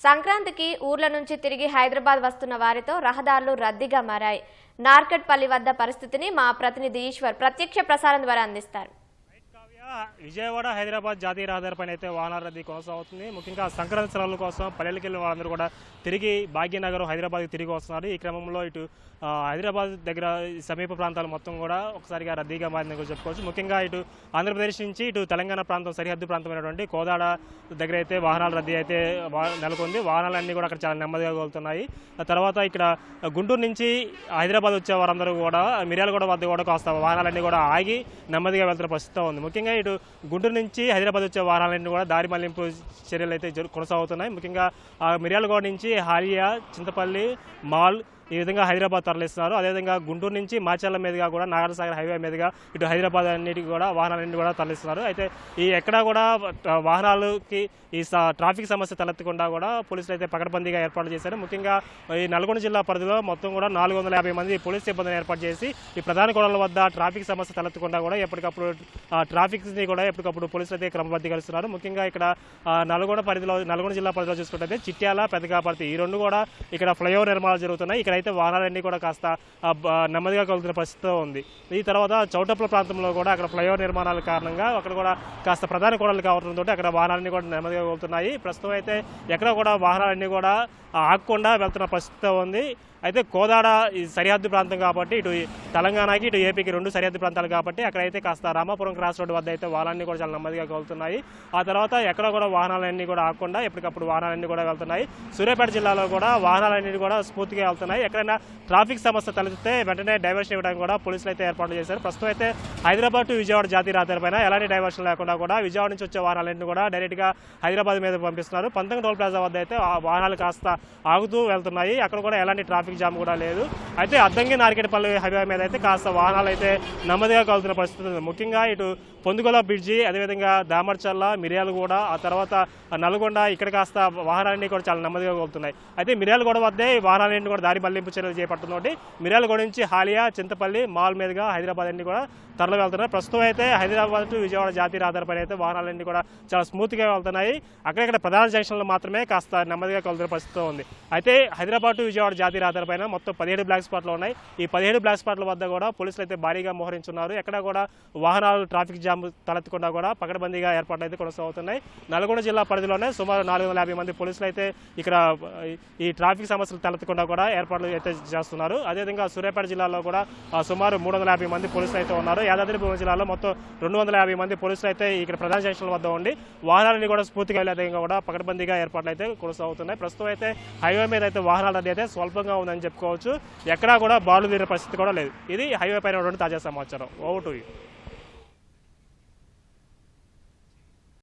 సంక్రాంతికి ఊర్ల నుంచి తిరిగి హైదరాబాద్ వస్తున్న వారితో రహదారులు రద్దీగా మారాయి. నార్కట్పల్లి వద్ద పరిస్థితిని మా ప్రతినిధి ఈశ్వర్ ప్రత్యక్ష ప్రసారం ద్వారా అందిస్తారు. విజయవాడ హైదరాబాద్ జాతీయ రహదారిపైన అయితే వాహనాల రద్దీ కొనసాగుతుంది. ముఖ్యంగా సంక్రాంతి సెలవుల కోసం పల్లెలకు వెళ్ళిన వాళ్ళందరూ కూడా తిరిగి భాగ్యనగర్ హైదరాబాద్కి తిరిగి వస్తున్నారు. ఈ క్రమంలో ఇటు హైదరాబాద్ దగ్గర సమీప ప్రాంతాలు మొత్తం కూడా ఒకసారిగా రద్దీగా మారిందని చెప్పుకోవచ్చు. ముఖ్యంగా ఇటు ఆంధ్రప్రదేశ్ నుంచి ఇటు తెలంగాణ ప్రాంతం సరిహద్దు ప్రాంతమైనటువంటి కోదాడ దగ్గర అయితే వాహనాల రద్దీ అయితే నెలకొంది. వాహనాలన్నీ కూడా అక్కడ చాలా నెమ్మదిగా వెళ్తున్నాయి. తర్వాత ఇక్కడ గుంటూరు నుంచి హైదరాబాద్ వచ్చే వారందరూ కూడా మిర్యాలగూడ వద్ద కూడా కాస్త వాహనాలన్నీ కూడా ఆగి నెమ్మదిగా వెళ్తున్న పరిస్థితి ఉంది. ముఖ్యంగా ఇటు గుంటూరు నుంచి హైదరాబాద్ వచ్చే వాహనాలన్నీ కూడా దారి మళ్లింపు చర్యలు అయితే కొనసాగుతున్నాయి. ముఖ్యంగా మిర్యాలగూడ నుంచి హాలియా, చింతపల్లి, మాల్ ఈ విధంగా హైదరాబాద్ తరలిస్తున్నారు. అదేవిధంగా గుంటూరు నుంచి మాచర్ల మీదుగా కూడా నాగార్జునసాగర్ హైవే మీదుగా ఇటు హైదరాబాద్ అన్నిటికీ కూడా వాహనాలన్నీ కూడా తరలిస్తున్నారు. అయితే ఈ ఎక్కడా కూడా వాహనాలకి ఈ ట్రాఫిక్ సమస్య తలెత్తకుండా కూడా పోలీసులు అయితే పకడ్బందీగా ఏర్పాటు చేశారు. ముఖ్యంగా ఈ నల్గొండ జిల్లా పరిధిలో మొత్తం కూడా 450 మంది పోలీసు సిబ్బందిని ఏర్పాటు చేసి ఈ ప్రధాన కూడళ్ల వద్ద ట్రాఫిక్ సమస్య తలెత్తకుండా కూడా ఎప్పటికప్పుడు ట్రాఫిక్ని కూడా ఎప్పటికప్పుడు పోలీసులు అయితే క్రమబద్ధీకరిస్తున్నారు. ముఖ్యంగా ఇక్కడ నల్గొండ జిల్లా పరిధిలో చూసుకుంటే చిట్యాల, పెదకాపర్తి ఈ రెండు కూడా ఇక్కడ ఫ్లైఓవర్ నిర్మాణాలు జరుగుతున్నాయి. అయితే వాహనాలన్నీ కూడా కాస్త నెమ్మదిగా కలుగుతున్న పరిస్థితి ఉంది. ఈ తర్వాత చౌటప్పల ప్రాంతంలో కూడా అక్కడ ఫ్లైఓవర్ నిర్మాణాల కారణంగా అక్కడ కూడా కాస్త ప్రధాన కూడలు కావడంతో అక్కడ వాహనాలన్నీ కూడా నెమ్మదిగా కలుగుతున్నాయి. ప్రస్తుతం అయితే ఎక్కడ కూడా వాహనాలన్నీ కూడా ఆగకుండా వెళ్తున్న పరిస్థితి ఉంది. అయితే కోదాడ ఈ సరిహద్దు ప్రాంతం కాబట్టి ఇటు తెలంగాణకి ఇటు ఏపీకి రెండు సరిహద్దు ప్రాంతాలు కాబట్టి అక్కడైతే కాస్త రామాపురం క్రాస్ రోడ్డు వద్ద అయితే వాహనాలన్నీ కూడా చాలా నెమ్మదిగా కలుగుతున్నాయి. ఆ తర్వాత ఎక్కడ కూడా వాహనాలన్నీ కూడా ఆగకుండా ఎప్పటికప్పుడు వాహనాలన్నీ కూడా వెళ్తున్నాయి. సూర్యాపేట జిల్లాలో కూడా వాహనాలన్నీ కూడా స్మూత్గా వెళ్తున్నాయి. ఎక్కడైనా ట్రాఫిక్ సమస్య తలెత్తితే వెంటనే డైవర్షన్ ఇవ్వడానికి కూడా పోలీసులు అయితే ఏర్పాటు చేశారు. ప్రస్తుతం అయితే హైదరాబాద్ టు విజయవాడ జాతీయ రహదారిపైన ఎలాంటి డైవర్షన్ లేకుండా కూడా విజయవాడ నుంచి వచ్చే వాహనాలన్నీ కూడా డైరెక్ట్గా హైదరాబాద్ మీద పంపిస్తున్నారు. పంతంగ టోల్ ప్లాజా వద్ద అయితే వాహనాలు కాస్త ఆగుతూ వెళ్తున్నాయి. అక్కడ కూడా ఎలాంటి ట్రాఫిక్ జామ్ కూడా లేదు. అయితే అద్దంకి నార్కెట్పల్లి హైవే మీద అయితే కాస్త వాహనాలు అయితే నెమ్మదిగా కలుగుతున్న పరిస్థితి ఉంది. ముఖ్యంగా ఇటు పొందుగోల బ్రిడ్జి, అదేవిధంగా దామర్చర్ల, మిర్యాలగూడ, ఆ తర్వాత నల్గొండ ఇక్కడ కాస్త వాహనాలన్నీ కూడా చాలా నెమ్మదిగా కలుగుతున్నాయి. అయితే మిర్యాలగూడ వద్దే వాహనాలన్నీ కూడా దారి మళ్లింపు చర్యలు చేపడుతుంది. మిర్యాలగూడ నుంచి హాలియా, చింతపల్లి, మాల్ మీదుగా హైదరాబాద్ అన్ని కూడా తరలి వెళ్తున్నాయి. ప్రస్తుతం అయితే హైదరాబాద్ టు విజయవాడ జాతీయ రహదారిపైన అయితే వాహనాలన్నీ కూడా చాలా స్మూత్గా వెళ్తున్నాయి. అక్కడక్కడ ప్రధాన జంక్షన్లు మాత్రమే కాస్త నెమ్మదిగా కలుగుతున్న పరిస్థితి ఉంది. అయితే హైదరాబాద్ టు విజయవాడ జాతీయ రహదారిపైన మొత్తం 17 బ్లాక్ స్పాట్లు ఉన్నాయి. ఈ 17 బ్లాక్ స్పాట్ల వద్ద కూడా పోలీసులు అయితే భారీగా మోహరించున్నారు. ఎక్కడ కూడా వాహనాలు ట్రాఫిక్ జామ్ తలెత్తకుండా కూడా పకడ్బందీగా ఏర్పాట్లు అయితే కొనసాగుతున్నాయి. నల్గొండ జిల్లా పరిధిలోనే సుమారు 450 మంది పోలీసులు అయితే ఇక్కడ ఈ ట్రాఫిక్ సమస్యలు తలెత్తకుండా కూడా ఏర్పాట్లు అయితే చేస్తున్నారు. అదేవిధంగా సూర్యాపేట జిల్లాలో కూడా సుమారు 350 మంది పోలీసులు అయితే ఉన్నారు. యాదాద్రి భువనగిరి జిల్లాలో మొత్తం 250 మంది పోలీసులు అయితే ఇక్కడ ప్రధాన జంక్షన్ల వద్ద ఉండి వాహనాలని కూడా స్ఫూర్తిగా వెళ్ళేదంగా కూడా పకడ్బందీగా ఏర్పాట్లు అయితే కొనసాగుతున్నాయి. ప్రస్తుతం అయితే హైవే మీద అయితే వాహనాల రద్దీ అయితే స్వల్పంగా ఉందని చెప్పుకోవచ్చు. ఎక్కడా కూడా బాలు తీరే పరిస్థితి కూడా లేదు. ఇది హైవే పైన ఉన్నటువంటి తాజా సమాచారం. Over to you.